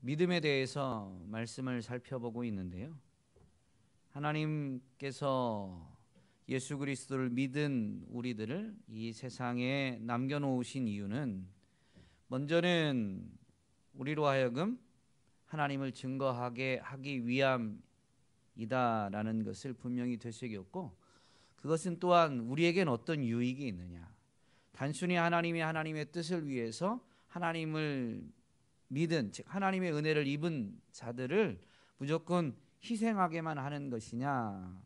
믿음에 대해서 말씀을 살펴보고 있는데요. 하나님께서 예수 그리스도를 믿은 우리들을 이 세상에 남겨놓으신 이유는 먼저는 우리로 하여금 하나님을 증거하게 하기 위함이다라는 것을 분명히 되새겼고, 그것은 또한 우리에겐 어떤 유익이 있느냐, 단순히 하나님의 뜻을 위해서 하나님을 믿은, 즉 하나님의 은혜를 입은 자들을 무조건 희생하게만 하는 것이냐.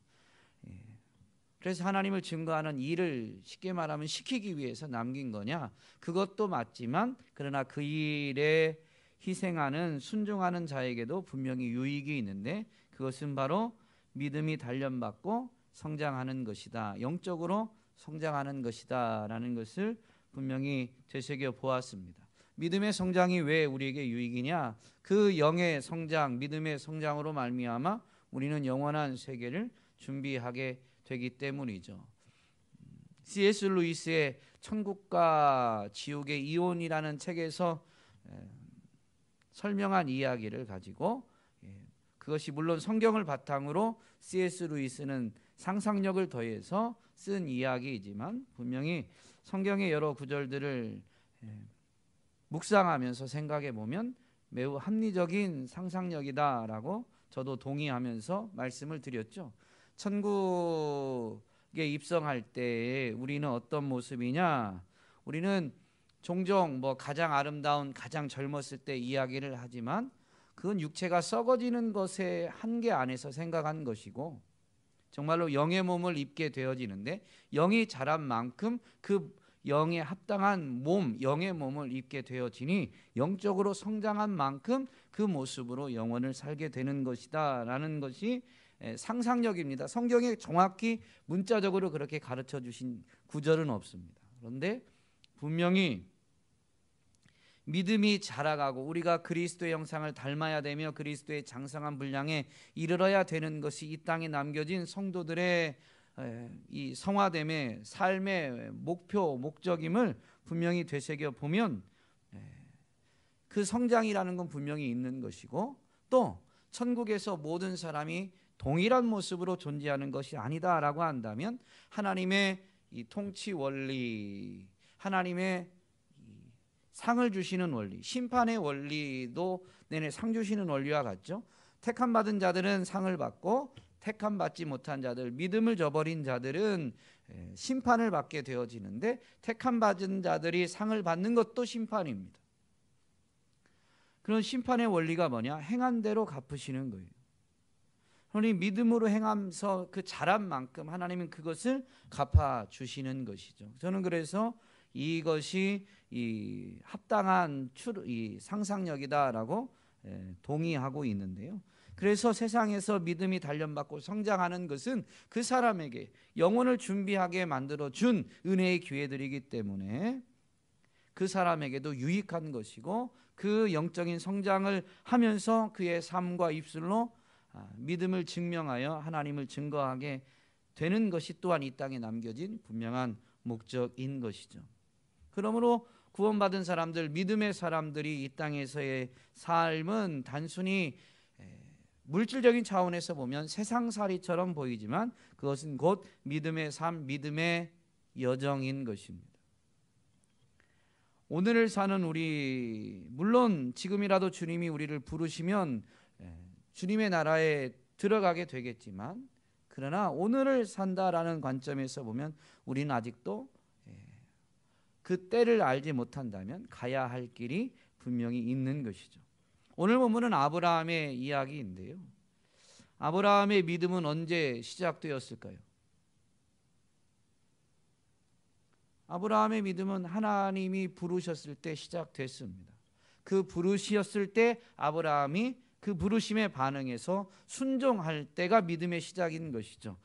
그래서 하나님을 증거하는 일을 쉽게 말하면 시키기 위해서 남긴 거냐. 그것도 맞지만 그러나 그 일에 희생하는, 순종하는 자에게도 분명히 유익이 있는데, 그것은 바로 믿음이 단련받고 성장하는 것이다, 영적으로 성장하는 것이다 라는 것을 분명히 되새겨 보았습니다. 믿음의 성장이 왜 우리에게 유익이냐? 그 영의 성장, 믿음의 성장으로 말미암아 우리는 영원한 세계를 준비하게 되기 때문이죠. C.S. 루이스의 천국과 지옥의 이혼이라는 책에서 설명한 이야기를 가지고, 그것이 물론 성경을 바탕으로 C.S. 루이스는 상상력을 더해서 쓴 이야기이지만 분명히 성경의 여러 구절들을 묵상하면서 생각해 보면 매우 합리적인 상상력이다라고 저도 동의하면서 말씀을 드렸죠. 천국에 입성할 때 우리는 어떤 모습이냐? 우리는 종종 가장 아름다운, 가장 젊었을 때 이야기를 하지만 그건 육체가 썩어지는 것의 한계 안에서 생각한 것이고, 정말로 영의 몸을 입게 되어지는데 영이 자란 만큼 그 영에 합당한 몸, 영의 몸을 입게 되어지니 영적으로 성장한 만큼 그 모습으로 영원을 살게 되는 것이다 라는 것이 상상력입니다. 성경에 정확히 문자적으로 그렇게 가르쳐 주신 구절은 없습니다. 그런데 분명히 믿음이 자라가고 우리가 그리스도의 형상을 닮아야 되며 그리스도의 장성한 분량에 이르러야 되는 것이 이 땅에 남겨진 성도들의 이 성화됨의 삶의 목표, 목적임을 분명히 되새겨 보면 그 성장이라는 건 분명히 있는 것이고, 또 천국에서 모든 사람이 동일한 모습으로 존재하는 것이 아니다라고 한다면 하나님의 이 통치 원리, 하나님의 상을 주시는 원리, 심판의 원리도 내내 상 주시는 원리와 같죠. 택함 받은 자들은 상을 받고 택함 받지 못한 자들, 믿음을 저버린 자들은 심판을 받게 되어지는데, 택함 받은 자들이 상을 받는 것도 심판입니다. 그런 심판의 원리가 뭐냐? 행한 대로 갚으시는 거예요. 그러니 믿음으로 행하면서 그 잘한 만큼 하나님은 그것을 갚아주시는 것이죠. 저는 그래서 이것이 이 합당한 이 상상력이다라고 동의하고 있는데요. 그래서 세상에서 믿음이 단련받고 성장하는 것은 그 사람에게 영혼을 준비하게 만들어준 은혜의 기회들이기 때문에 그 사람에게도 유익한 것이고, 그 영적인 성장을 하면서 그의 삶과 입술로 믿음을 증명하여 하나님을 증거하게 되는 것이 또한 이 땅에 남겨진 분명한 목적인 것이죠. 그러므로 구원받은 사람들, 믿음의 사람들이 이 땅에서의 삶은 단순히 물질적인 차원에서 보면 세상살이처럼 보이지만 그것은 곧 믿음의 삶, 믿음의 여정인 것입니다. 오늘을 사는 우리, 물론 지금이라도 주님이 우리를 부르시면 주님의 나라에 들어가게 되겠지만, 그러나 오늘을 산다라는 관점에서 보면 우리는 아직도 그 때를 알지 못한다면 가야 할 길이 분명히 있는 것이죠. 오늘 본문은 아브라함의 이야기인데요. 아브라함의 믿음은 언제 시작되었을까요? 아브라함의 믿음은 하나님이 부르셨을 때 시작됐습니다. 그 부르셨을 때 아브라함이 그 부르심에 반응해서 순종할 때가 믿음의 시작인 것이죠.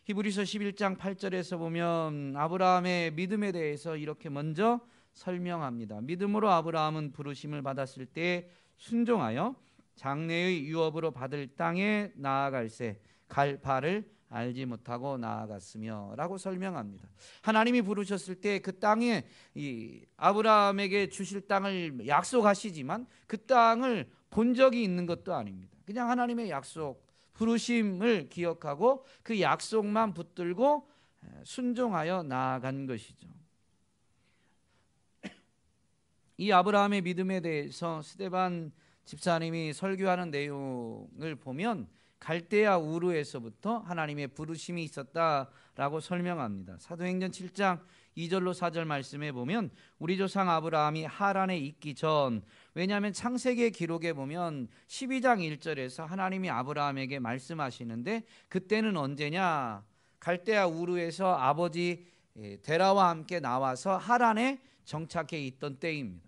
히브리서 11장 8절에서 보면 아브라함의 믿음에 대해서 이렇게 먼저 설명합니다. 믿음으로 아브라함은 부르심을 받았을 때 순종하여 장래의 유업으로 받을 땅에 나아갈새 갈 바를 알지 못하고 나아갔으며 라고 설명합니다. 하나님이 부르셨을 때 그 땅에 이 아브라함에게 주실 땅을 약속하시지만 그 땅을 본 적이 있는 것도 아닙니다. 그냥 하나님의 약속, 부르심을 기억하고 그 약속만 붙들고 순종하여 나아간 것이죠. 이 아브라함의 믿음에 대해서 스데반 집사님이 설교하는 내용을 보면 갈대아 우르에서부터 하나님의 부르심이 있었다라고 설명합니다. 사도행전 7장 2절로 4절 말씀에 보면 우리 조상 아브라함이 하란에 있기 전, 왜냐하면 창세기 기록에 보면 12장 1절에서 하나님이 아브라함에게 말씀하시는데 그때는 언제냐? 갈대아 우르에서 아버지 데라와 함께 나와서 하란에 정착해 있던 때입니다.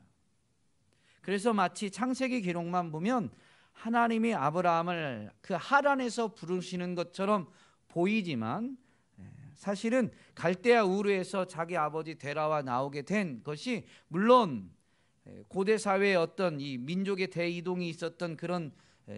그래서 마치 창세기 기록만 보면 하나님이 아브라함을 그 하란에서 부르시는 것처럼 보이지만 사실은 갈대아 우르에서 자기 아버지 데라와 나오게 된 것이 물론 고대 사회의 어떤 이 민족의 대이동이 있었던 그런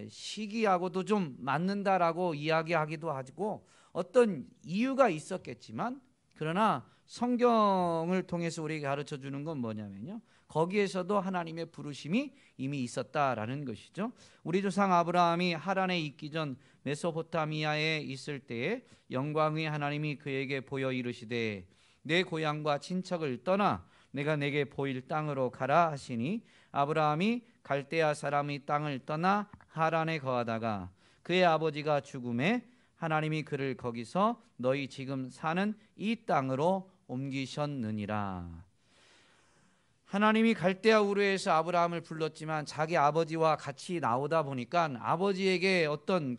시기하고도 좀 맞는다라고 이야기하기도 하고 어떤 이유가 있었겠지만, 그러나 성경을 통해서 우리에게 가르쳐 주는 건 뭐냐면요, 거기에서도 하나님의 부르심이 이미 있었다라는 것이죠. 우리 조상 아브라함이 하란에 있기 전 메소포타미아에 있을 때에 영광의 하나님이 그에게 보여 이르시되 내 고향과 친척을 떠나 내가 내게 보일 땅으로 가라 하시니 아브라함이 갈대아 사람의 땅을 떠나 하란에 거하다가 그의 아버지가 죽음에 하나님이 그를 거기서 너희 지금 사는 이 땅으로 옮기셨느니라. 하나님이 갈대아 우르에서 아브라함을 불렀지만 자기 아버지와 같이 나오다 보니까 아버지에게 어떤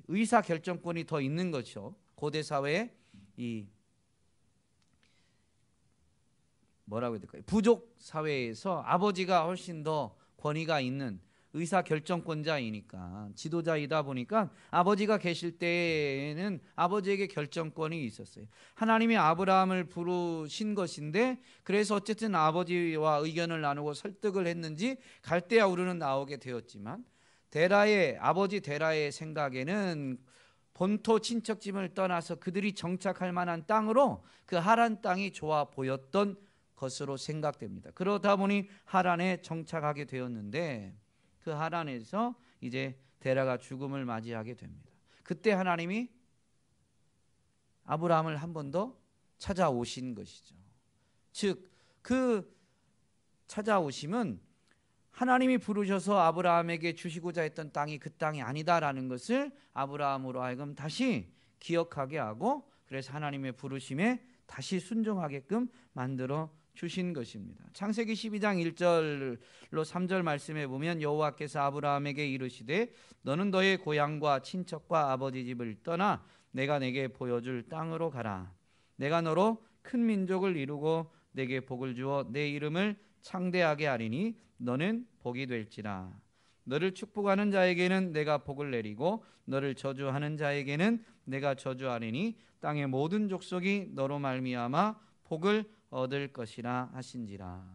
의사 결정권이 더 있는 것이죠. 고대 사회에 이 뭐라고 해야 될까요? 부족 사회에서 아버지가 훨씬 더 권위가 있는 의사 결정권자이니까, 지도자이다 보니까 아버지가 계실 때에는 아버지에게 결정권이 있었어요. 하나님이 아브라함을 부르신 것인데, 그래서 어쨌든 아버지와 의견을 나누고 설득을 했는지 갈대아 우르는 나오게 되었지만, 아버지 데라의 생각에는 본토 친척집을 떠나서 그들이 정착할 만한 땅으로 그 하란 땅이 좋아 보였던 것으로 생각됩니다. 그러다 보니 하란에 정착하게 되었는데, 그 하란에서 이제 데라가 죽음을 맞이하게 됩니다. 그때 하나님이 아브라함을 한 번 더 찾아오신 것이죠. 즉, 그 찾아오심은 하나님이 부르셔서 아브라함에게 주시고자 했던 땅이 그 땅이 아니다라는 것을 아브라함으로 하여금 다시 기억하게 하고, 그래서 하나님의 부르심에 다시 순종하게끔 만들어 주신 것입니다. 창세기 12장 1절로 3절 말씀에 보면 여호와께서 아브라함에게 이르시되 너는 너의 고향과 친척과 아버지 집을 떠나 내가 내게 보여줄 땅으로 가라. 내가 너로 큰 민족을 이루고 내게 복을 주어 내 이름을 창대하게 하리니 너는 복이 될지라. 너를 축복하는 자에게는 내가 복을 내리고 너를 저주하는 자에게는 내가 저주하리니 땅의 모든 족속이 너로 말미암아 복을 얻을 것이라 하신지라.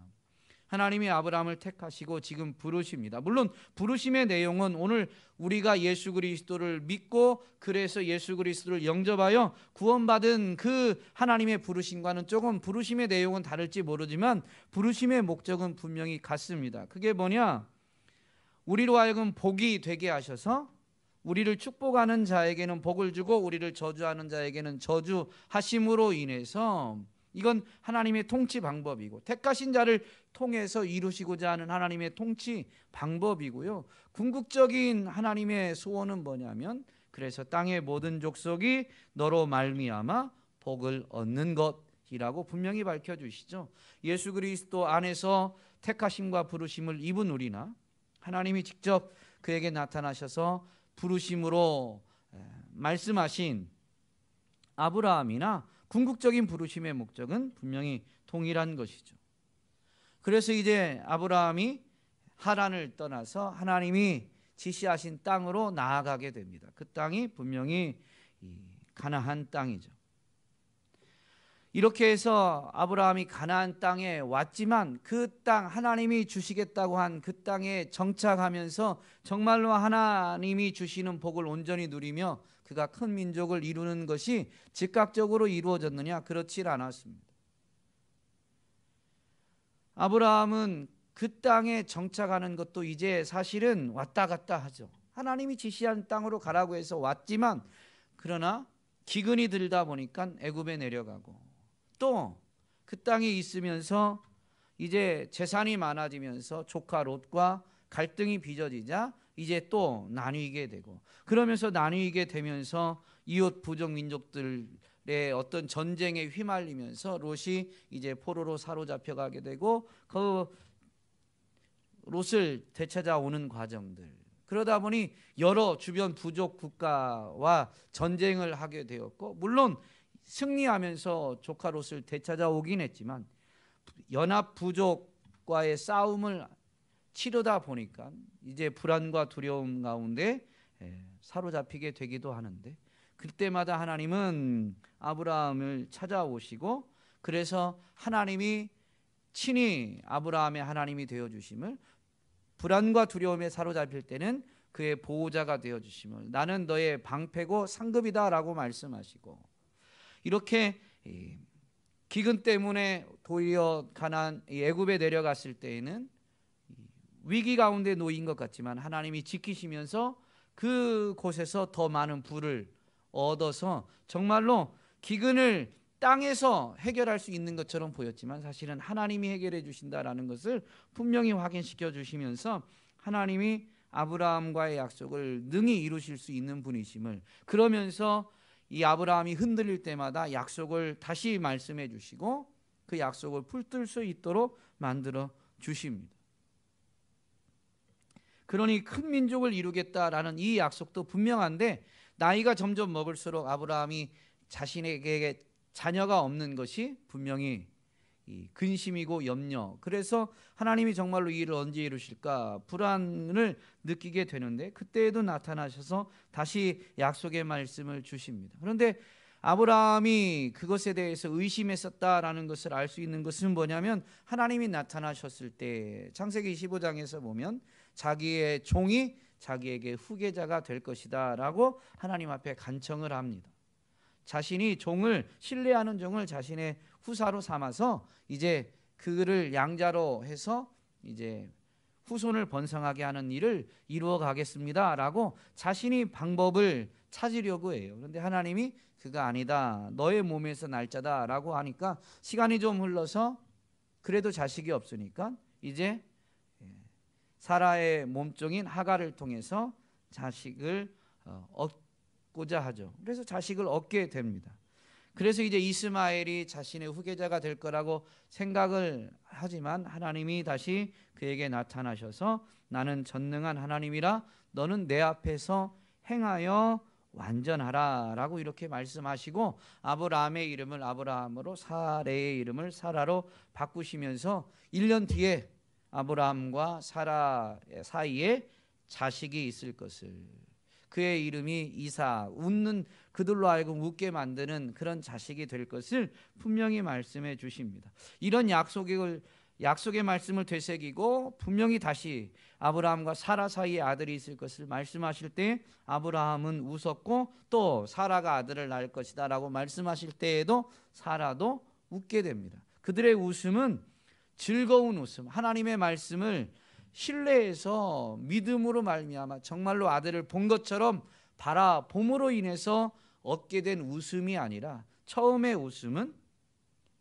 하나님이 아브라함을 택하시고 지금 부르십니다. 물론 부르심의 내용은 오늘 우리가 예수 그리스도를 믿고 그래서 예수 그리스도를 영접하여 구원받은 그 하나님의 부르심과는 조금 부르심의 내용은 다를지 모르지만 부르심의 목적은 분명히 같습니다. 그게 뭐냐? 우리로 하여금 복이 되게 하셔서 우리를 축복하는 자에게는 복을 주고 우리를 저주하는 자에게는 저주하심으로 인해서, 이건 하나님의 통치 방법이고 택하신 자를 통해서 이루시고자 하는 하나님의 통치 방법이고요. 궁극적인 하나님의 소원은 뭐냐면, 그래서 땅의 모든 족속이 너로 말미암아 복을 얻는 것이라고 분명히 밝혀주시죠. 예수 그리스도 안에서 택하심과 부르심을 입은 우리나 하나님이 직접 그에게 나타나셔서 부르심으로 말씀하신 아브라함이나 궁극적인 부르심의 목적은 분명히 동일한 것이죠. 그래서 이제 아브라함이 하란을 떠나서 하나님이 지시하신 땅으로 나아가게 됩니다. 그 땅이 분명히 가나안 땅이죠. 이렇게 해서 아브라함이 가나안 땅에 왔지만 그 땅, 하나님이 주시겠다고 한 그 땅에 정착하면서 정말로 하나님이 주시는 복을 온전히 누리며 그가 큰 민족을 이루는 것이 즉각적으로 이루어졌느냐? 그렇지 않았습니다. 아브라함은 그 땅에 정착하는 것도 이제 사실은 왔다 갔다 하죠. 하나님이 지시한 땅으로 가라고 해서 왔지만, 그러나 기근이 들다 보니까 애굽에 내려가고, 또 그 땅에 있으면서 이제 재산이 많아지면서 조카 롯과 갈등이 빚어지자 이제 또 나뉘게 되고, 그러면서 나뉘게 되면서 이웃 부족 민족들의 어떤 전쟁에 휘말리면서 롯이 이제 포로로 사로잡혀가게 되고, 그 롯을 되찾아오는 과정들, 그러다 보니 여러 주변 부족 국가와 전쟁을 하게 되었고, 물론 승리하면서 조카 롯을 되찾아오긴 했지만 연합 부족과의 싸움을 치르다 보니까 이제 불안과 두려움 가운데 사로잡히게 되기도 하는데, 그때마다 하나님은 아브라함을 찾아오시고, 그래서 하나님이 친히 아브라함의 하나님이 되어주심을, 불안과 두려움에 사로잡힐 때는 그의 보호자가 되어주심을, 나는 너의 방패고 상급이다 라고 말씀하시고, 이렇게 기근 때문에 도리어 가나안 애굽에 내려갔을 때에는 위기 가운데 놓인 것 같지만 하나님이 지키시면서 그곳에서 더 많은 부를 얻어서 정말로 기근을 땅에서 해결할 수 있는 것처럼 보였지만 사실은 하나님이 해결해 주신다라는 것을 분명히 확인시켜 주시면서, 하나님이 아브라함과의 약속을 능히 이루실 수 있는 분이심을, 그러면서 이 아브라함이 흔들릴 때마다 약속을 다시 말씀해 주시고 그 약속을 붙들 수 있도록 만들어 주십니다. 그러니 큰 민족을 이루겠다라는 이 약속도 분명한데, 나이가 점점 먹을수록 아브라함이 자신에게 자녀가 없는 것이 분명히 이 근심이고 염려, 그래서 하나님이 정말로 이 일을 언제 이루실까 불안을 느끼게 되는데, 그때에도 나타나셔서 다시 약속의 말씀을 주십니다. 그런데 아브라함이 그것에 대해서 의심했었다라는 것을 알 수 있는 것은 뭐냐면, 하나님이 나타나셨을 때 창세기 25장에서 보면 자기의 종이 자기에게 후계자가 될 것이다 라고 하나님 앞에 간청을 합니다. 자신이 종을, 신뢰하는 종을 자신의 후사로 삼아서 이제 그를 양자로 해서 이제 후손을 번성하게 하는 일을 이루어 가겠습니다 라고 자신이 방법을 찾으려고 해요. 그런데 하나님이 그가 아니다, 너의 몸에서 날짜다 라고 하니까, 시간이 좀 흘러서 그래도 자식이 없으니까 이제 사라의 몸종인 하갈을 통해서 자식을 얻고자 하죠. 그래서 자식을 얻게 됩니다. 그래서 이제 이스마엘이 자신의 후계자가 될 거라고 생각을 하지만 하나님이 다시 그에게 나타나셔서 나는 전능한 하나님이라 너는 내 앞에서 행하여 완전하라 라고 이렇게 말씀하시고, 아브라함의 이름을 아브라함으로 사레의 이름을 사라로 바꾸시면서 1년 뒤에 아브라함과 사라 사이에 자식이 있을 것을, 그의 이름이 이삭, 웃는 그들로 하여금 웃게 만드는 그런 자식이 될 것을 분명히 말씀해 주십니다. 이런 약속의 말씀을 되새기고 분명히 다시 아브라함과 사라 사이에 아들이 있을 것을 말씀하실 때 아브라함은 웃었고, 또 사라가 아들을 낳을 것이다 라고 말씀하실 때에도 사라도 웃게 됩니다. 그들의 웃음은 즐거운 웃음, 하나님의 말씀을 신뢰해서 믿음으로 말미암아 정말로 아들을 본 것처럼 바라봄으로 인해서 얻게 된 웃음이 아니라, 처음의 웃음은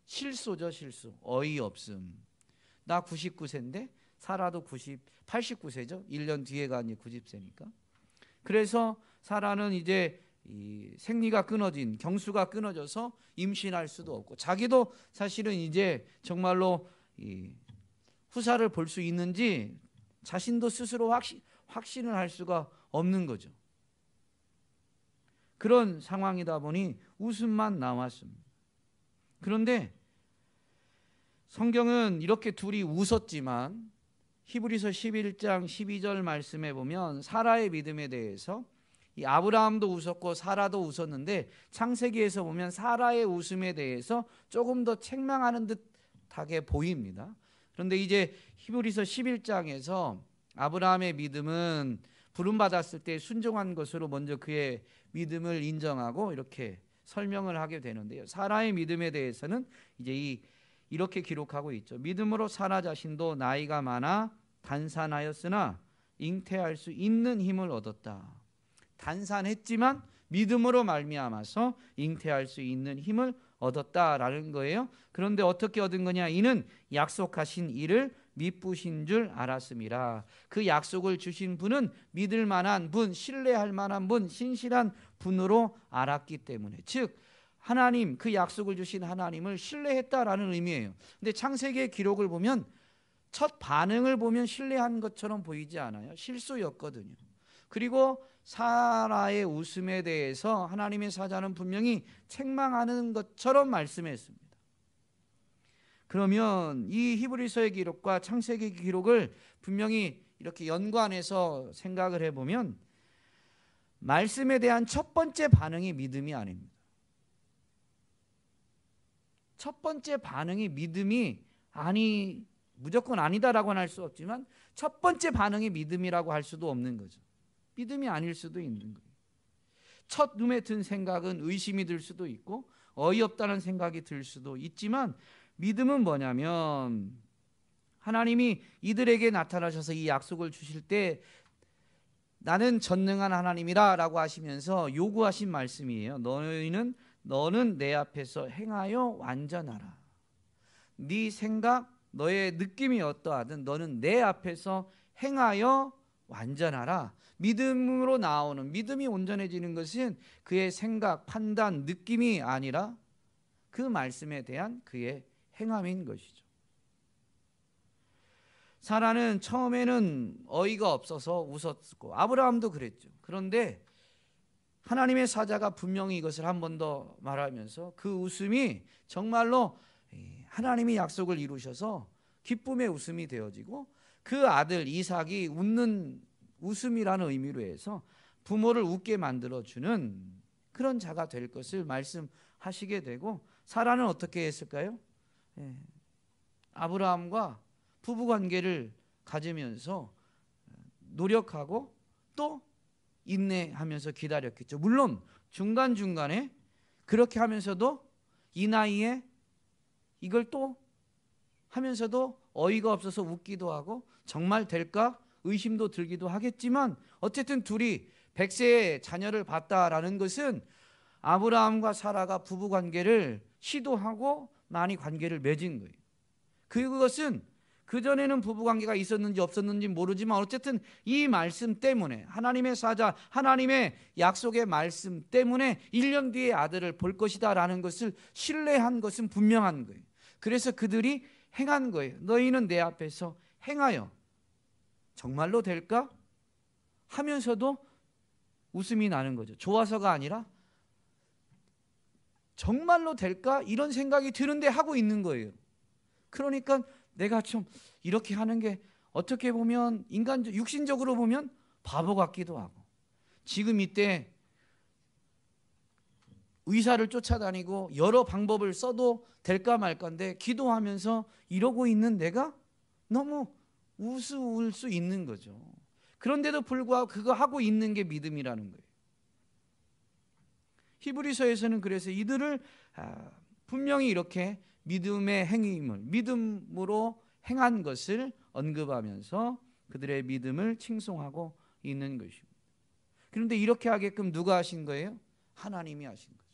실소죠. 실소, 어이없음. 나 99세인데 사라도 89세죠 1년 뒤에가 이제 90세니까. 그래서 사라는 이제 이 생리가 끊어진, 경수가 끊어져서 임신할 수도 없고, 자기도 사실은 이제 정말로 이 후사를 볼 수 있는지 자신도 스스로 확신을 할 수가 없는 거죠. 그런 상황이다 보니 웃음만 나왔습니다. 그런데 성경은 이렇게 둘이 웃었지만 히브리서 11장 12절 말씀에 보면 사라의 믿음에 대해서, 이 아브라함도 웃었고 사라도 웃었는데 창세기에서 보면 사라의 웃음에 대해서 조금 더 책망하는 듯하게 보입니다. 그런데 이제 히브리서 11장에서 아브라함의 믿음은 부름받았을 때 순종한 것으로 먼저 그의 믿음을 인정하고 이렇게 설명을 하게 되는데요. 사라의 믿음에 대해서는 이제 이 이렇게 기록하고 있죠. 믿음으로 사라 자신도 나이가 많아 단산하였으나 잉태할 수 있는 힘을 얻었다. 단산했지만 믿음으로 말미암아서 잉태할 수 있는 힘을 얻었다라는 거예요. 그런데 어떻게 얻은 거냐? 이는 약속하신 이를 미쁘신 줄 알았음이라. 그 약속을 주신 분은 믿을 만한 분, 신뢰할 만한 분, 신실한 분으로 알았기 때문에, 즉 하나님, 그 약속을 주신 하나님을 신뢰했다라는 의미예요. 근데 창세기의 기록을 보면 첫 반응을 보면 신뢰한 것처럼 보이지 않아요. 실수였거든요. 그리고 사라의 웃음에 대해서 하나님의 사자는 분명히 책망하는 것처럼 말씀했습니다. 그러면 이 히브리서의 기록과 창세기 기록을 분명히 이렇게 연관해서 생각을 해보면 말씀에 대한 첫 번째 반응이 믿음이 아닙니다. 첫 번째 반응이 믿음이 무조건 아니다라고는 할 수 없지만 첫 번째 반응이 믿음이라고 할 수도 없는 거죠. 믿음이 아닐 수도 있는 거예요. 첫 눈에 든 생각은 의심이 들 수도 있고 어이없다는 생각이 들 수도 있지만, 믿음은 뭐냐면 하나님이 이들에게 나타나셔서 이 약속을 주실 때 나는 전능한 하나님이라 라고 하시면서 요구하신 말씀이에요. 너는 내 앞에서 행하여 완전하라. 네 생각, 너의 느낌이 어떠하든 너는 내 앞에서 행하여 완전하라. 믿음으로 나오는, 믿음이 온전해지는 것은 그의 생각, 판단, 느낌이 아니라 그 말씀에 대한 그의 행함인 것이죠. 사라는 처음에는 어이가 없어서 웃었고 아브라함도 그랬죠. 그런데 하나님의 사자가 분명히 이것을 한 번 더 말하면서 그 웃음이 정말로 하나님이 약속을 이루셔서 기쁨의 웃음이 되어지고 그 아들 이삭이 웃는 웃음이라는 의미로 해서 부모를 웃게 만들어주는 그런 자가 될 것을 말씀하시게 되고, 사라는 어떻게 했을까요? 아브라함과 부부관계를 가지면서 노력하고 또 인내하면서 기다렸겠죠. 물론 중간중간에 그렇게 하면서도 이 나이에 이걸 또 하면서도 어이가 없어서 웃기도 하고 정말 될까 의심도 들기도 하겠지만, 어쨌든 둘이 100세의 자녀를 봤다라는 것은 아브라함과 사라가 부부관계를 시도하고 많이 관계를 맺은 거예요. 그것은 그전에는 부부관계가 있었는지 없었는지 모르지만 어쨌든 이 말씀 때문에, 하나님의 사자, 하나님의 약속의 말씀 때문에 1년 뒤에 아들을 볼 것이다 라는 것을 신뢰한 것은 분명한 거예요. 그래서 그들이 행한 거예요. 너희는 내 앞에서 행하여 정말로 될까? 하면서도 웃음이 나는 거죠. 좋아서가 아니라 정말로 될까? 이런 생각이 드는데 하고 있는 거예요. 그러니까 내가 좀 이렇게 하는 게 어떻게 보면 육신적으로 보면 바보 같기도 하고, 지금 이때 의사를 쫓아다니고 여러 방법을 써도 될까 말까인데 기도하면서 이러고 있는 내가 너무 우스울 수 있는 거죠. 그런데도 불구하고 그거 하고 있는 게 믿음이라는 거예요. 히브리서에서는 그래서 이들을 분명히 이렇게 믿음의 행위임을, 믿음으로 행한 것을 언급하면서 그들의 믿음을 칭송하고 있는 것입니다. 그런데 이렇게 하게끔 누가 하신 거예요? 하나님이 하신 거죠.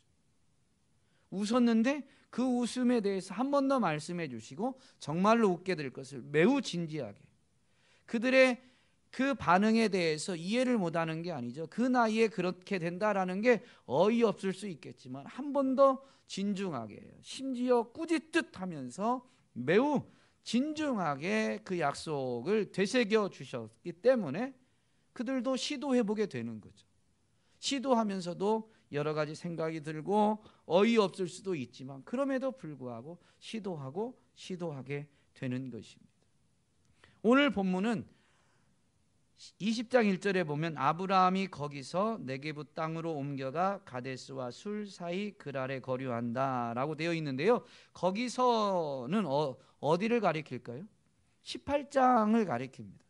웃었는데 그 웃음에 대해서 한 번 더 말씀해 주시고 정말로 웃게 될 것을 매우 진지하게, 그들의 그 반응에 대해서 이해를 못하는 게 아니죠. 그 나이에 그렇게 된다라는 게 어이없을 수 있겠지만 한 번 더 진중하게, 심지어 꾸짖듯하면서 매우 진중하게 그 약속을 되새겨 주셨기 때문에 그들도 시도해보게 되는 거죠. 시도하면서도 여러 가지 생각이 들고 어이없을 수도 있지만 그럼에도 불구하고 시도하게 되는 것입니다. 오늘 본문은 20장 1절에 보면 아브라함이 거기서 네게부 땅으로 옮겨가 가데스와 술 사이 그랄에 거류한다 라고 되어 있는데요, 거기서는 어디를 가리킬까요? 18장을 가리킵니다.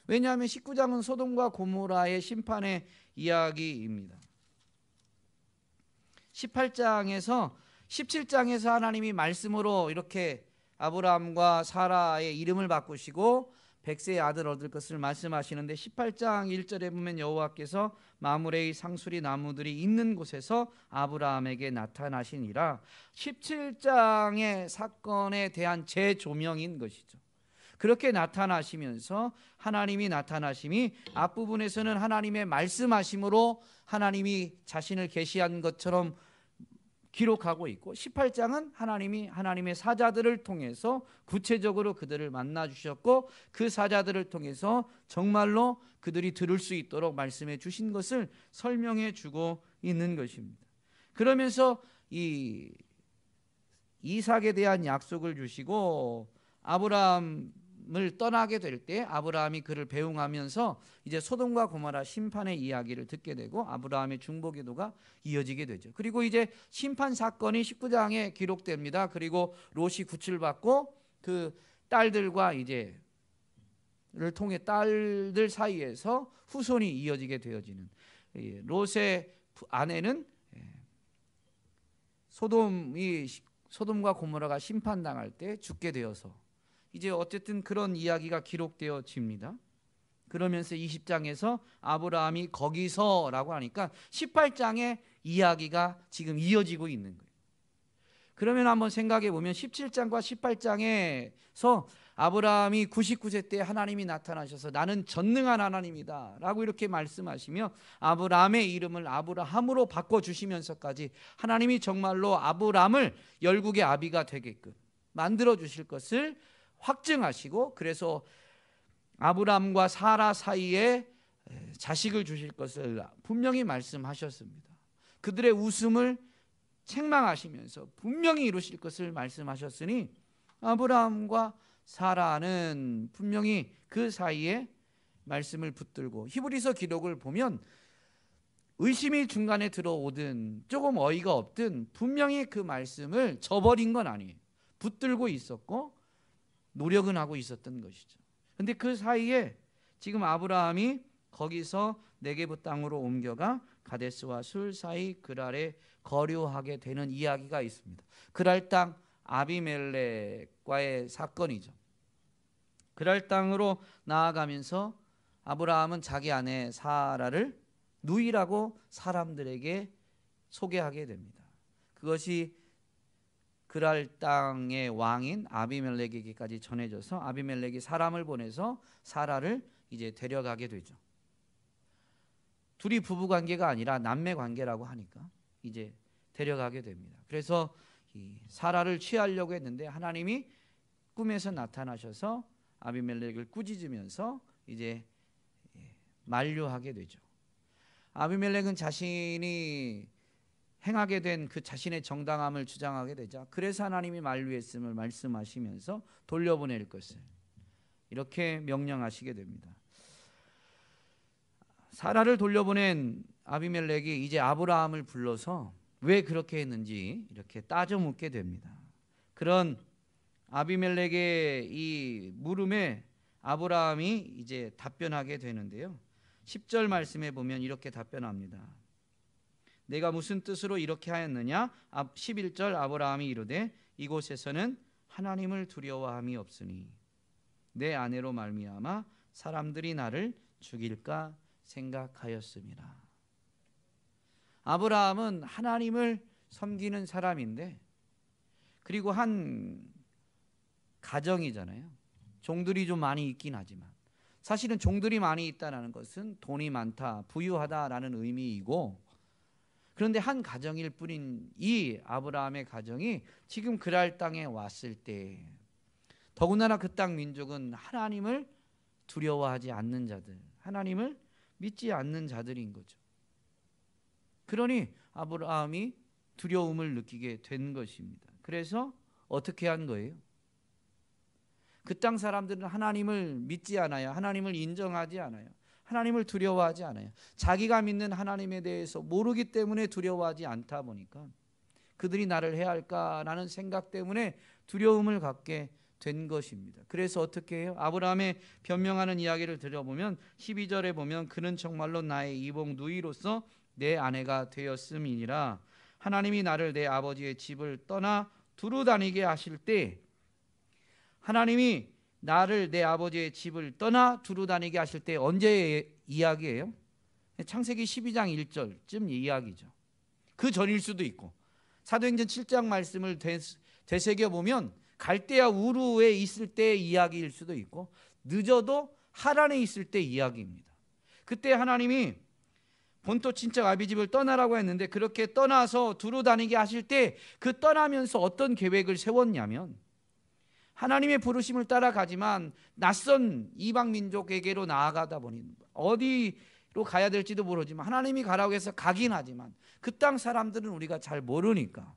왜냐하면 19장은 소돔과 고모라의 심판의 이야기입니다. 18장에서 17장에서 하나님이 말씀으로 이렇게 아브라함과 사라의 이름을 바꾸시고 100세의 아들 얻을 것을 말씀하시는데 18장 1절에 보면 여호와께서 마므레의 상수리 나무들이 있는 곳에서 아브라함에게 나타나시니라. 17장의 사건에 대한 재조명인 것이죠. 그렇게 나타나시면서 하나님이 나타나심이 앞부분에서는 하나님의 말씀하심으로 하나님이 자신을 계시한 것처럼 기록하고 있고 18장은 하나님이 하나님의 사자들을 통해서 구체적으로 그들을 만나 주셨고 그 사자들을 통해서 정말로 그들이 들을 수 있도록 말씀해 주신 것을 설명해 주고 있는 것입니다. 그러면서 이 이삭에 대한 약속을 주시고 아브라함을 떠나게 될 때 아브라함이 그를 배웅하면서 이제 소돔과 고모라 심판의 이야기를 듣게 되고 아브라함의 중보기도가 이어지게 되죠. 그리고 이제 심판 사건이 19장에 기록됩니다. 그리고 롯이 구출받고 그 딸들과 이제 를 통해 딸들 사이에서 후손이 이어지게 되어지는 롯의 아내는 소돔과 고모라가 심판당할 때 죽게 되어서 이제 어쨌든 그런 이야기가 기록되어집니다. 그러면서 20장에서 아브라함이 거기서라고 하니까 18장의 이야기가 지금 이어지고 있는 거예요. 그러면 한번 생각해 보면 17장과 18장에서 아브라함이 99세 때 하나님이 나타나셔서 나는 전능한 하나님이다 라고 이렇게 말씀하시며 아브라함의 이름을 아브라함으로 바꿔주시면서까지 하나님이 정말로 아브라함을 열국의 아비가 되게끔 만들어 주실 것을 확증하시고 그래서 아브라함과 사라 사이에 자식을 주실 것을 분명히 말씀하셨습니다. 그들의 웃음을 책망하시면서 분명히 이루실 것을 말씀하셨으니 아브라함과 사라는 분명히 그 사이에 말씀을 붙들고 히브리서 기록을 보면 의심이 중간에 들어오든 조금 어이가 없든 분명히 그 말씀을 저버린 건 아니에요. 붙들고 있었고 노력은 하고 있었던 것이죠. 그런데 그 사이에 지금 아브라함이 거기서 네게브 땅으로 옮겨가 가데스와 술 사이 그랄에 거류하게 되는 이야기가 있습니다. 그랄 땅 아비멜렉과의 사건이죠. 그랄 땅으로 나아가면서 아브라함은 자기 아내 사라를 누이라고 사람들에게 소개하게 됩니다. 그것이 그랄 땅의 왕인 아비멜렉에게까지 전해져서 아비멜렉이 사람을 보내서 사라를 이제 데려가게 되죠. 둘이 부부 관계가 아니라 남매 관계라고 하니까 이제 데려가게 됩니다. 그래서 이 사라를 취하려고 했는데 하나님이 꿈에서 나타나셔서 아비멜렉을 꾸짖으면서 이제 만류하게 되죠. 아비멜렉은 자신이 행하게 된 그 자신의 정당함을 주장하게 되자 그래서 하나님이 만류했음을 말씀하시면서 돌려보낼 것을 이렇게 명령하시게 됩니다. 사라를 돌려보낸 아비멜렉이 이제 아브라함을 불러서 왜 그렇게 했는지 이렇게 따져 묻게 됩니다. 그런 아비멜렉의 이 물음에 아브라함이 이제 답변하게 되는데요. 10절 말씀에 보면 이렇게 답변합니다. 내가 무슨 뜻으로 이렇게 하였느냐? 11절 아브라함이 이르되 이곳에서는 하나님을 두려워함이 없으니 내 아내로 말미암아 사람들이 나를 죽일까 생각하였습니다. 아브라함은 하나님을 섬기는 사람인데 그리고 한 가정이잖아요. 종들이 좀 많이 있긴 하지만 사실은 종들이 많이 있다는 것은 돈이 많다, 부유하다라는 의미이고 그런데 한 가정일 뿐인 이 아브라함의 가정이 지금 그랄 땅에 왔을 때 더군다나 그 땅 민족은 하나님을 두려워하지 않는 자들, 하나님을 믿지 않는 자들인 거죠. 그러니 아브라함이 두려움을 느끼게 된 것입니다. 그래서 어떻게 한 거예요? 그 땅 사람들은 하나님을 믿지 않아요. 하나님을 인정하지 않아요. 하나님을 두려워하지 않아요. 자기가 믿는 하나님에 대해서 모르기 때문에 두려워하지 않다 보니까 그들이 나를 해야 할까라는 생각 때문에 두려움을 갖게 된 것입니다. 그래서 어떻게 해요? 아브라함의 변명하는 이야기를 들어보면 12절에 보면 그는 정말로 나의 이복 누이로서 내 아내가 되었음이니라. 하나님이 나를 내 아버지의 집을 떠나 두루 다니게 하실 때 하나님이 나를 내 아버지의 집을 떠나 두루 다니게 하실 때 언제의 이야기예요? 창세기 12장 1절쯤 이야기죠. 그 전일 수도 있고, 사도행전 7장 말씀을 되새겨보면 갈대아 우르에 있을 때의 이야기일 수도 있고, 늦어도 하란에 있을 때 이야기입니다. 그때 하나님이 본토 친척 아비집을 떠나라고 했는데, 그렇게 떠나서 두루 다니게 하실 때 그 떠나면서 어떤 계획을 세웠냐면, 하나님의 부르심을 따라가지만 낯선 이방 민족에게로 나아가다 보니 어디로 가야 될지도 모르지만, 하나님이 가라고 해서 가긴 하지만 그 땅 사람들은 우리가 잘 모르니까,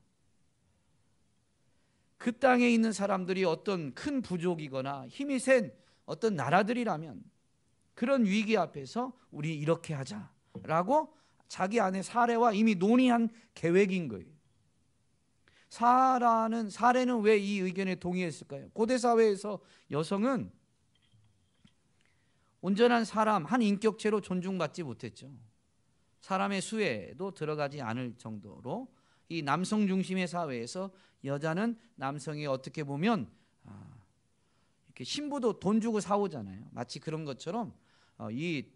그 땅에 있는 사람들이 어떤 큰 부족이거나 힘이 센 어떤 나라들이라면 그런 위기 앞에서 우리 이렇게 하자라고 자기 안에 사례와 이미 논의한 계획인 거예요. 사례는 왜 이 의견에 동의했을까요? 고대 사회에서 여성은 온전한 사람, 한 인격체로 존중받지 못했죠. 사람의 수에도 들어가지 않을 정도로 이 남성 중심의 사회에서 여자는 남성이 어떻게 보면 이렇게 신부도 돈 주고 사오잖아요. 마치 그런 것처럼 이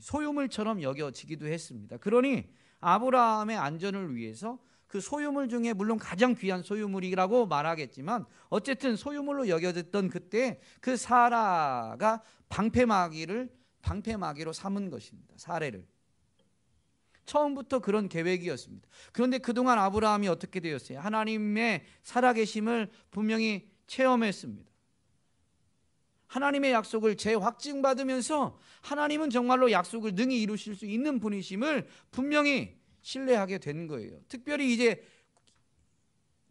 소유물처럼 여겨지기도 했습니다. 그러니 아브라함의 안전을 위해서 그 소유물 중에 물론 가장 귀한 소유물이라고 말하겠지만 어쨌든 소유물로 여겨졌던 그때 그 사라가 방패막이로 삼은 것입니다. 사례를. 처음부터 그런 계획이었습니다. 그런데 그동안 아브라함이 어떻게 되었어요? 하나님의 살아계심을 분명히 체험했습니다. 하나님의 약속을 재확증받으면서 하나님은 정말로 약속을 능히 이루실 수 있는 분이심을 분명히 신뢰하게 된 거예요. 특별히 이제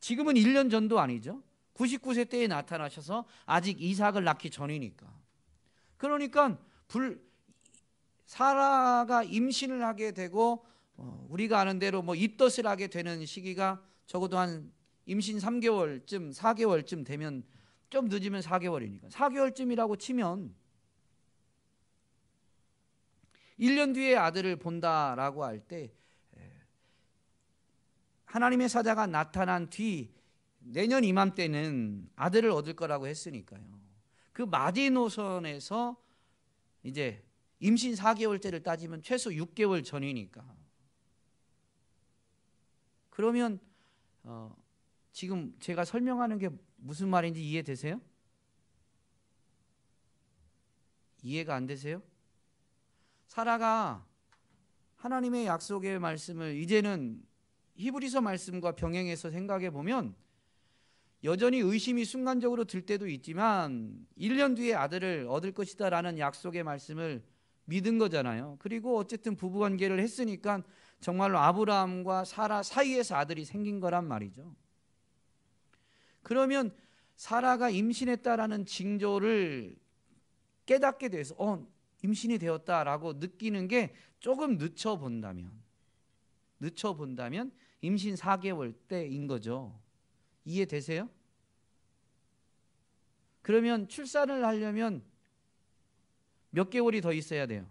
지금은 1년 전도 아니죠. 99세 때에 나타나셔서 아직 이삭을 낳기 전이니까. 그러니까 사라가 임신을 하게 되고 우리가 아는 대로 입덧을 하게 되는 시기가 적어도 한 임신 3개월쯤 4개월쯤 되면, 좀 늦으면 4개월이니까 4개월쯤이라고 치면 1년 뒤에 아들을 본다라고 할 때 하나님의 사자가 나타난 뒤 내년 이맘때는 아들을 얻을 거라고 했으니까요. 그 마지노선에서 이제 임신 4개월째를 따지면 최소 6개월 전이니까. 그러면 지금 제가 설명하는 게 무슨 말인지 이해되세요? 이해가 안 되세요? 사라가 하나님의 약속의 말씀을 이제는 히브리서 말씀과 병행해서 생각해 보면 여전히 의심이 순간적으로 들 때도 있지만 1년 뒤에 아들을 얻을 것이다 라는 약속의 말씀을 믿은 거잖아요. 그리고 어쨌든 부부관계를 했으니까 정말로 아브라함과 사라 사이에서 아들이 생긴 거란 말이죠. 그러면 사라가 임신했다라는 징조를 깨닫게 돼서 임신이 되었다라고 느끼는 게 조금 늦춰본다면 임신 4개월 때인 거죠. 이해되세요? 그러면 출산을 하려면 몇 개월이 더 있어야 돼요?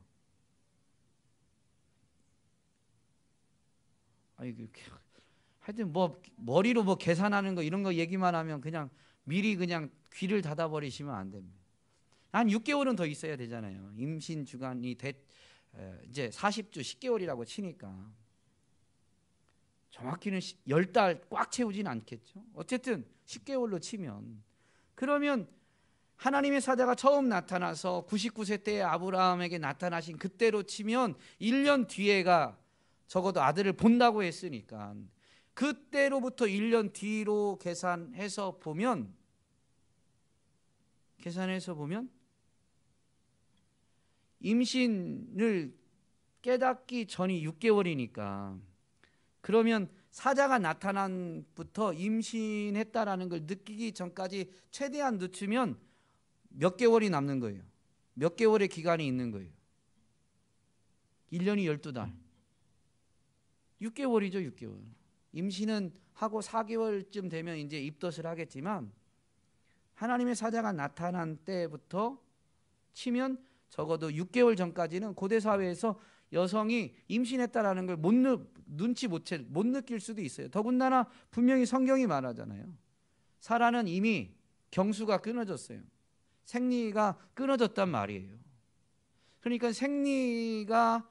하여튼 머리로 계산하는 거 이런 거 얘기만 하면 그냥 미리 그냥 귀를 닫아버리시면 안 됩니다. 한 6개월은 더 있어야 되잖아요. 임신 주간이 이제 40주 10개월이라고 치니까 정확히는 10달 꽉 채우진 않겠죠. 어쨌든 10개월로 치면, 그러면 하나님의 사자가 처음 나타나서 99세 때에 아브라함에게 나타나신 그때로 치면 1년 뒤에가 적어도 아들을 본다고 했으니까 그때로부터 1년 뒤로 계산해서 보면 임신을 깨닫기 전이 6개월이니까, 그러면 사자가 나타난부터 임신했다라는 걸 느끼기 전까지 최대한 늦추면 몇 개월이 남는 거예요? 몇 개월의 기간이 있는 거예요? 1년이 12달. 6개월이죠, 6개월. 임신은 하고 4개월쯤 되면 이제 입덧을 하겠지만 하나님의 사자가 나타난 때부터 치면 적어도 6개월 전까지는 고대 사회에서 여성이 임신했다라는 걸 눈치 못 느낄 수도 있어요. 더군다나 분명히 성경이 말하잖아요. 사라는 이미 경수가 끊어졌어요. 생리가 끊어졌단 말이에요. 그러니까 생리가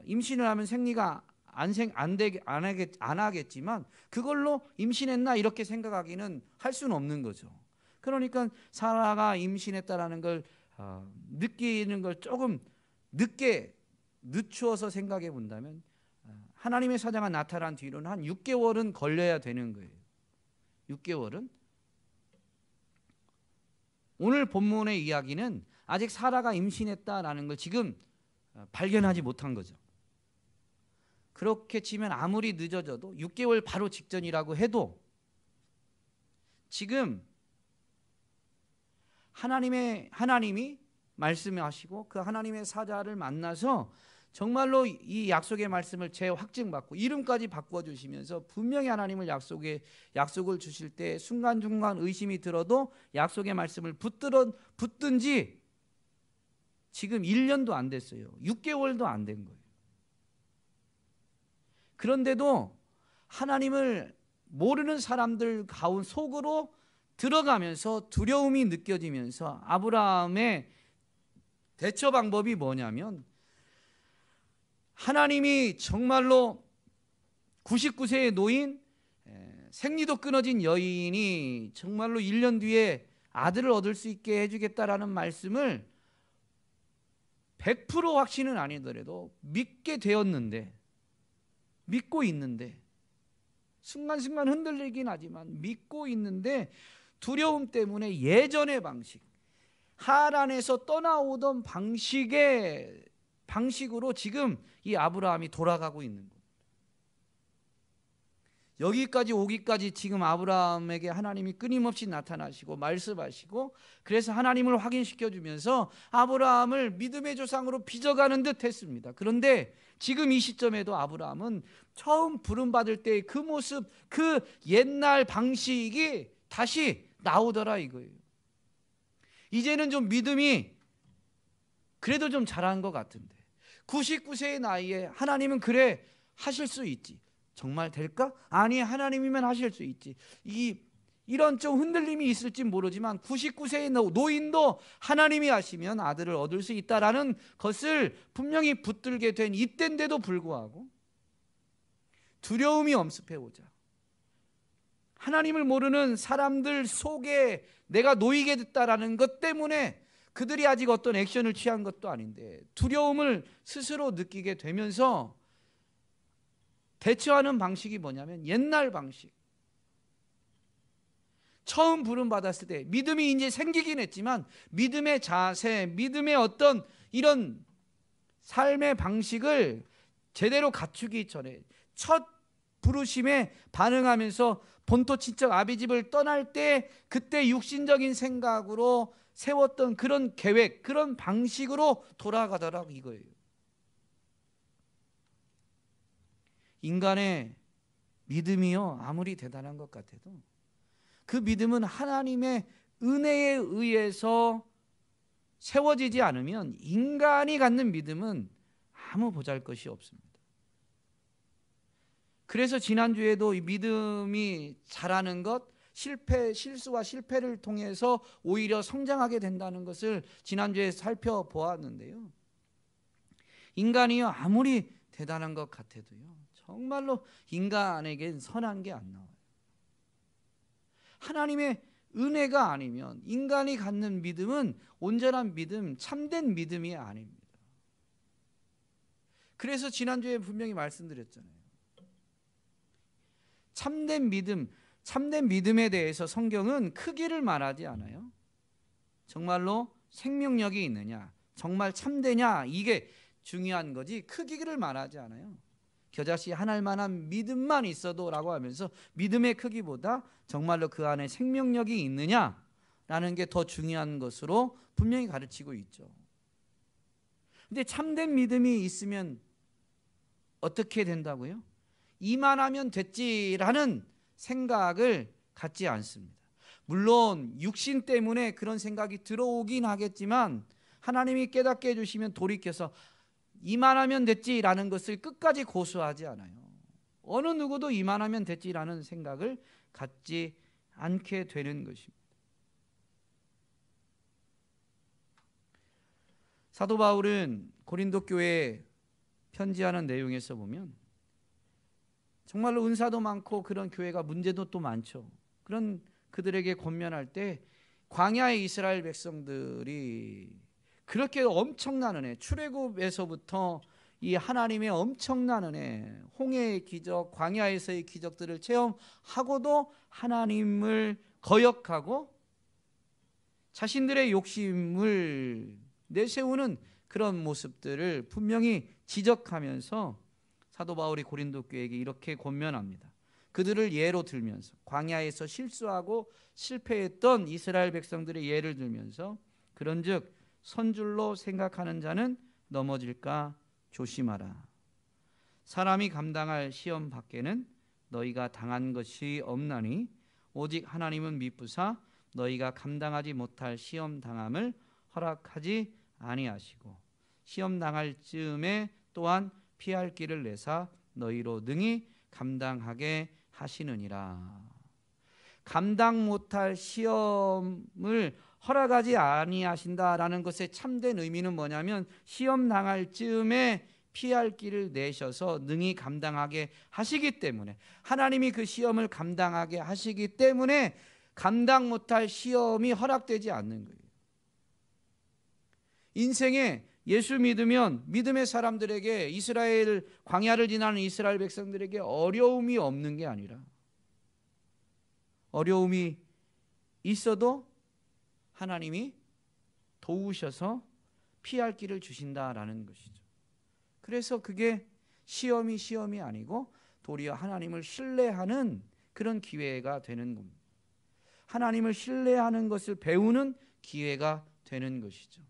임신을 하면 생리가 안 하겠지만 그걸로 임신했나 이렇게 생각하기는 할 수는 없는 거죠. 그러니까 사라가 임신했다라는 걸 느끼는 걸 조금 늦게 늦추어서 생각해 본다면 하나님의 사자가 나타난 뒤로는 한 6개월은 걸려야 되는 거예요. 6개월은. 오늘 본문의 이야기는 아직 사라가 임신했다라는 걸 지금 발견하지 못한 거죠. 그렇게 치면 아무리 늦어져도 6개월 바로 직전이라고 해도 지금 하나님이 말씀하시고 그 하나님의 사자를 만나서 정말로 이 약속의 말씀을 재확증받고 이름까지 바꿔주시면서 분명히 하나님을 약속을 주실 때 순간순간 의심이 들어도 약속의 말씀을 붙든지 지금 1년도 안 됐어요. 6개월도 안 된 거예요. 그런데도 하나님을 모르는 사람들 가운 속으로 들어가면서 두려움이 느껴지면서 아브라함의 대처 방법이 뭐냐면 하나님이 정말로 99세의 노인, 생리도 끊어진 여인이 정말로 1년 뒤에 아들을 얻을 수 있게 해주겠다라는 말씀을 100% 확신은 아니더라도 믿고 있는데 순간순간 흔들리긴 하지만 믿고 있는데 두려움 때문에 예전의 방식, 하란에서 떠나오던 방식으로 지금 이 아브라함이 돌아가고 있는 겁니다. 여기까지 오기까지 지금 아브라함에게 하나님이 끊임없이 나타나시고 말씀하시고 그래서 하나님을 확인시켜 주면서 아브라함을 믿음의 조상으로 빚어가는 듯 했습니다. 그런데 지금 이 시점에도 아브라함은 처음 부름받을 때의 그 모습, 그 옛날 방식이 다시 나오더라 이거예요. 이제는 좀 믿음이 그래도 좀 자란 것 같은데 99세의 나이에 하나님은 그래 하실 수 있지. 정말 될까? 아니 하나님이면 하실 수 있지. 이런 좀 흔들림이 있을지 모르지만 99세의 노인도 하나님이 하시면 아들을 얻을 수 있다라는 것을 분명히 붙들게 된 이때인데도 불구하고 두려움이 엄습해오자 하나님을 모르는 사람들 속에 내가 놓이게 됐다라는 것 때문에 그들이 아직 어떤 액션을 취한 것도 아닌데 두려움을 스스로 느끼게 되면서 대처하는 방식이 뭐냐면 옛날 방식. 처음 부름받았을 때 믿음이 이제 생기긴 했지만 믿음의 자세, 믿음의 어떤 이런 삶의 방식을 제대로 갖추기 전에 첫 부르심에 반응하면서 본토 친척 아비집을 떠날 때 그때 육신적인 생각으로 세웠던 그런 계획, 그런 방식으로 돌아가더라고 이거예요. 인간의 믿음이요 아무리 대단한 것 같아도 그 믿음은 하나님의 은혜에 의해서 세워지지 않으면 인간이 갖는 믿음은 아무 보잘것이 없습니다. 그래서 지난주에도 이 믿음이 자라는 것, 실수와 실패를 통해서 오히려 성장하게 된다는 것을 지난주에 살펴보았는데요. 인간이요 아무리 대단한 것 같아도요 정말로 인간에겐 선한 게 안 나와요. 하나님의 은혜가 아니면 인간이 갖는 믿음은 온전한 믿음, 참된 믿음이 아닙니다. 그래서 지난주에 분명히 말씀드렸잖아요. 참된 믿음에 대해서 성경은 크기를 말하지 않아요. 정말로 생명력이 있느냐, 정말 참되냐 이게 중요한 거지 크기를 말하지 않아요. 겨자씨 한 알만한 믿음만 있어도 라고 하면서 믿음의 크기보다 정말로 그 안에 생명력이 있느냐라는 게 더 중요한 것으로 분명히 가르치고 있죠. 근데 참된 믿음이 있으면 어떻게 된다고요? 이만하면 됐지라는 생각을 갖지 않습니다. 물론 육신 때문에 그런 생각이 들어오긴 하겠지만 하나님이 깨닫게 해주시면 돌이켜서 이만하면 됐지라는 것을 끝까지 고수하지 않아요. 어느 누구도 이만하면 됐지라는 생각을 갖지 않게 되는 것입니다. 사도 바울은 고린도 교회에 편지하는 내용에서 보면 정말로 은사도 많고 그런 교회가 문제도 또 많죠. 그런 그들에게 권면할 때 광야의 이스라엘 백성들이 그렇게 엄청난 은혜, 출애굽에서부터 이 하나님의 엄청난 은혜, 홍해의 기적, 광야에서의 기적들을 체험하고도 하나님을 거역하고 자신들의 욕심을 내세우는 그런 모습들을 분명히 지적하면서 사도 바울이 고린도 교회에게 이렇게 권면합니다. 그들을 예로 들면서 광야에서 실수하고 실패했던 이스라엘 백성들의 예를 들면서 그런즉 선줄로 생각하는 자는 넘어질까 조심하라. 사람이 감당할 시험 밖에는 너희가 당한 것이 없나니 오직 하나님은 미쁘사 너희가 감당하지 못할 시험 당함을 허락하지 아니하시고 시험 당할 즈음에 또한 피할 길을 내사 너희로 능히 감당하게 하시느니라. 감당 못할 시험을 허락하지 아니하신다라는 것의 참된 의미는 뭐냐면 시험 당할 즈음에 피할 길을 내셔서 능히 감당하게 하시기 때문에, 하나님이 그 시험을 감당하게 하시기 때문에 감당 못할 시험이 허락되지 않는 거예요. 인생에 예수 믿으면 믿음의 사람들에게, 이스라엘 광야를 지나는 이스라엘 백성들에게 어려움이 없는 게 아니라 어려움이 있어도 하나님이 도우셔서 피할 길을 주신다라는 것이죠. 그래서 그게 시험이 아니고 도리어 하나님을 신뢰하는 그런 기회가 되는 겁니다. 하나님을 신뢰하는 것을 배우는 기회가 되는 것이죠.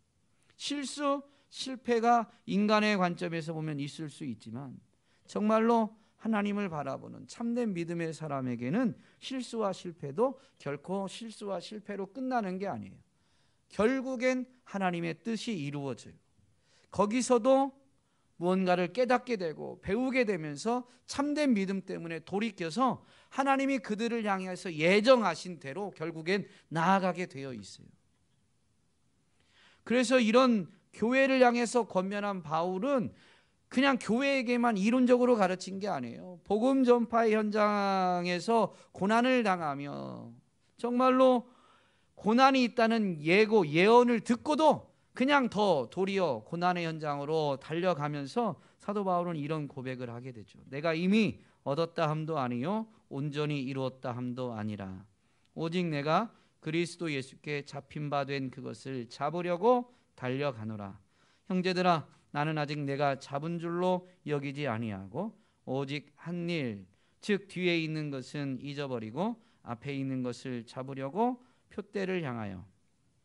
실수, 실패가 인간의 관점에서 보면 있을 수 있지만 정말로 하나님을 바라보는 참된 믿음의 사람에게는 실수와 실패도 결코 실수와 실패로 끝나는 게 아니에요. 결국엔 하나님의 뜻이 이루어져요. 거기서도 무언가를 깨닫게 되고 배우게 되면서 참된 믿음 때문에 돌이켜서 하나님이 그들을 향해서 예정하신 대로 결국엔 나아가게 되어 있어요. 그래서 이런 교회를 향해서 권면한 바울은 그냥 교회에게만 이론적으로 가르친 게 아니에요. 복음 전파의 현장에서 고난을 당하며 정말로 고난이 있다는 예언을 듣고도 그냥 더 도리어 고난의 현장으로 달려가면서 사도 바울은 이런 고백을 하게 되죠. 내가 이미 얻었다 함도 아니요 온전히 이루었다 함도 아니라 오직 내가 그리스도 예수께 잡힌 바 된 그것을 잡으려고 달려가노라. 형제들아 나는 아직 내가 잡은 줄로 여기지 아니하고 오직 한 일, 즉 뒤에 있는 것은 잊어버리고 앞에 있는 것을 잡으려고 표대를 향하여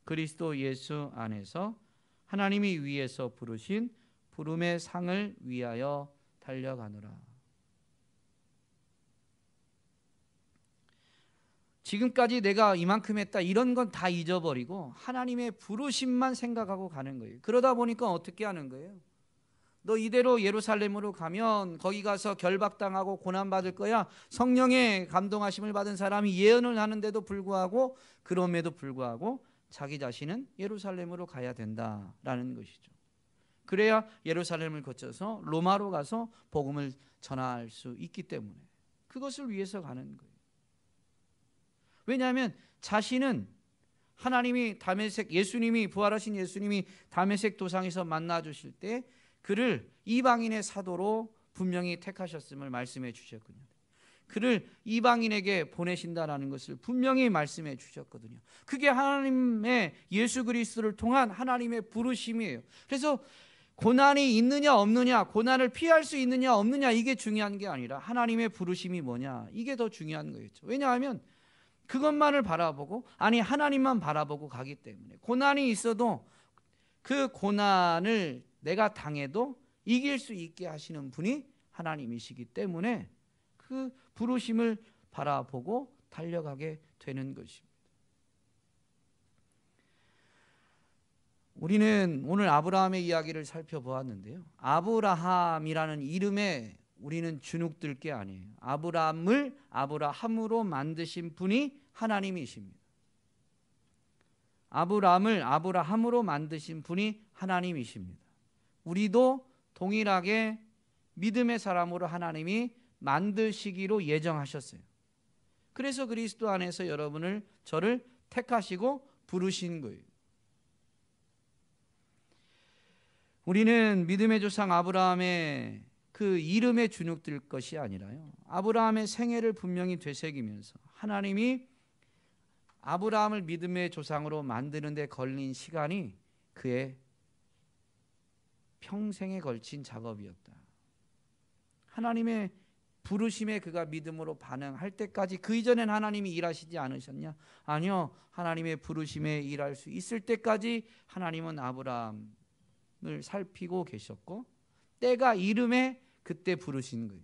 그리스도 예수 안에서 하나님이 위에서 부르신 부름의 상을 위하여 달려가노라. 지금까지 내가 이만큼 했다 이런 건 다 잊어버리고 하나님의 부르심만 생각하고 가는 거예요. 그러다 보니까 어떻게 하는 거예요? 너 이대로 예루살렘으로 가면 거기 가서 결박당하고 고난받을 거야. 성령의 감동하심을 받은 사람이 예언을 하는데도 불구하고 그럼에도 불구하고 자기 자신은 예루살렘으로 가야 된다라는 것이죠. 그래야 예루살렘을 거쳐서 로마로 가서 복음을 전할 수 있기 때문에 그것을 위해서 가는 거예요. 왜냐하면 자신은 하나님이 다메섹, 예수님이 부활하신 예수님이 다메섹 도상에서 만나 주실 때 그를 이방인의 사도로 분명히 택하셨음을 말씀해 주셨거든요. 그를 이방인에게 보내신다라는 것을 분명히 말씀해 주셨거든요. 그게 하나님의 예수 그리스도를 통한 하나님의 부르심이에요. 그래서 고난이 있느냐 없느냐, 고난을 피할 수 있느냐 없느냐 이게 중요한 게 아니라 하나님의 부르심이 뭐냐 이게 더 중요한 거겠죠. 왜냐하면 그것만을 바라보고 하나님만 바라보고 가기 때문에 고난이 있어도 그 고난을 내가 당해도 이길 수 있게 하시는 분이 하나님이시기 때문에 그 부르심을 바라보고 달려가게 되는 것입니다. 우리는 오늘 아브라함의 이야기를 살펴보았는데요. 아브라함이라는 이름에 우리는 주눅들 게 아니에요. 아브라함을 아브라함으로 만드신 분이 하나님이십니다. 아브라함을 아브라함으로 만드신 분이 하나님이십니다. 우리도 동일하게 믿음의 사람으로 하나님이 만드시기로 예정하셨어요. 그래서 그리스도 안에서 여러분을, 저를 택하시고 부르신 거예요. 우리는 믿음의 조상 아브라함의 그 이름에 주눅들 것이 아니라요, 아브라함의 생애를 분명히 되새기면서 하나님이 아브라함을 믿음의 조상으로 만드는 데 걸린 시간이 그의 평생에 걸친 작업이었다. 하나님의 부르심에 그가 믿음으로 반응할 때까지, 그 이전엔 하나님이 일하시지 않으셨냐? 아니요. 하나님의 부르심에 일할 수 있을 때까지 하나님은 아브라함을 살피고 계셨고, 때가 이름에 그때 부르신 거예요.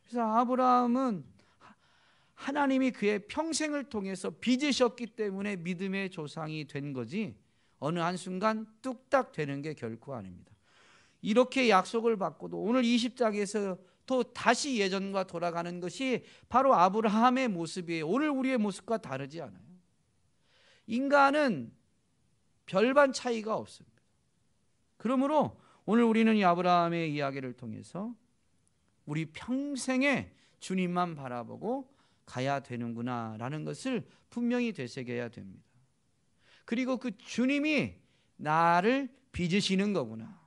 그래서 아브라함은 하나님이 그의 평생을 통해서 빚으셨기 때문에 믿음의 조상이 된 거지, 어느 한순간 뚝딱 되는 게 결코 아닙니다. 이렇게 약속을 받고도 오늘 20장에서 또 다시 예전과 돌아가는 것이 바로 아브라함의 모습이에요. 오늘 우리의 모습과 다르지 않아요. 인간은 별반 차이가 없습니다. 그러므로 오늘 우리는 이 아브라함의 이야기를 통해서 우리 평생에 주님만 바라보고 가야 되는구나 라는 것을 분명히 되새겨야 됩니다. 그리고 그 주님이 나를 빚으시는 거구나.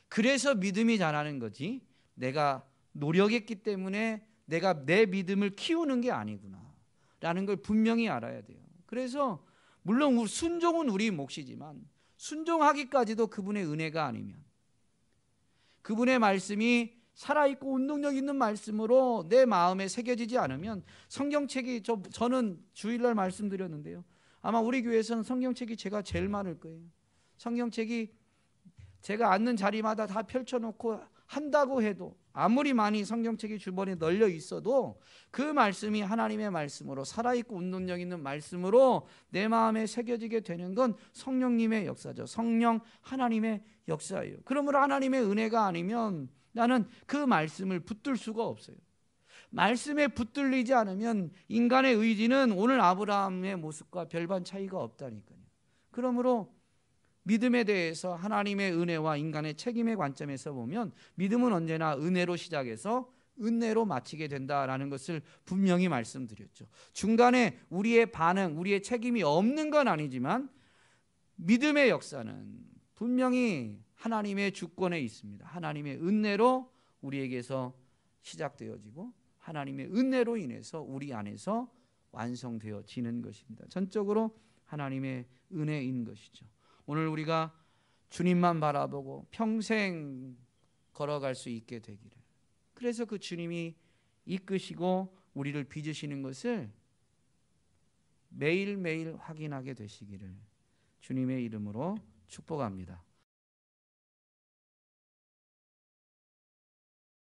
그래서 믿음이 자라는 거지, 내가 노력했기 때문에 내가 내 믿음을 키우는 게 아니구나 라는 걸 분명히 알아야 돼요. 그래서 물론 순종은 우리 몫이지만, 순종하기까지도 그분의 은혜가 아니면, 그분의 말씀이 살아있고 운동력 있는 말씀으로 내 마음에 새겨지지 않으면, 성경책이, 저는 주일날 말씀드렸는데요, 아마 우리 교회에서는 성경책이 제가 제일 많을 거예요. 성경책이 제가 앉는 자리마다 다 펼쳐놓고 한다고 해도, 아무리 많이 성경책이 주변에 널려 있어도 그 말씀이 하나님의 말씀으로, 살아있고 운동력 있는 말씀으로 내 마음에 새겨지게 되는 건 성령님의 역사죠. 성령 하나님의 역사예요. 그러므로 하나님의 은혜가 아니면 나는 그 말씀을 붙들 수가 없어요. 말씀에 붙들리지 않으면 인간의 의지는 오늘 아브라함의 모습과 별반 차이가 없다니까요. 그러므로 믿음에 대해서 하나님의 은혜와 인간의 책임의 관점에서 보면, 믿음은 언제나 은혜로 시작해서 은혜로 마치게 된다라는 것을 분명히 말씀드렸죠. 중간에 우리의 반응, 우리의 책임이 없는 건 아니지만, 믿음의 역사는 분명히 하나님의 주권에 있습니다. 하나님의 은혜로 우리에게서 시작되어지고, 하나님의 은혜로 인해서 우리 안에서 완성되어지는 것입니다. 전적으로 하나님의 은혜인 것이죠. 오늘 우리가 주님만 바라보고 평생 걸어갈 수 있게 되기를, 그래서 그 주님이 이끄시고 우리를 빚으시는 것을 매일매일 확인하게 되시기를 주님의 이름으로 축복합니다.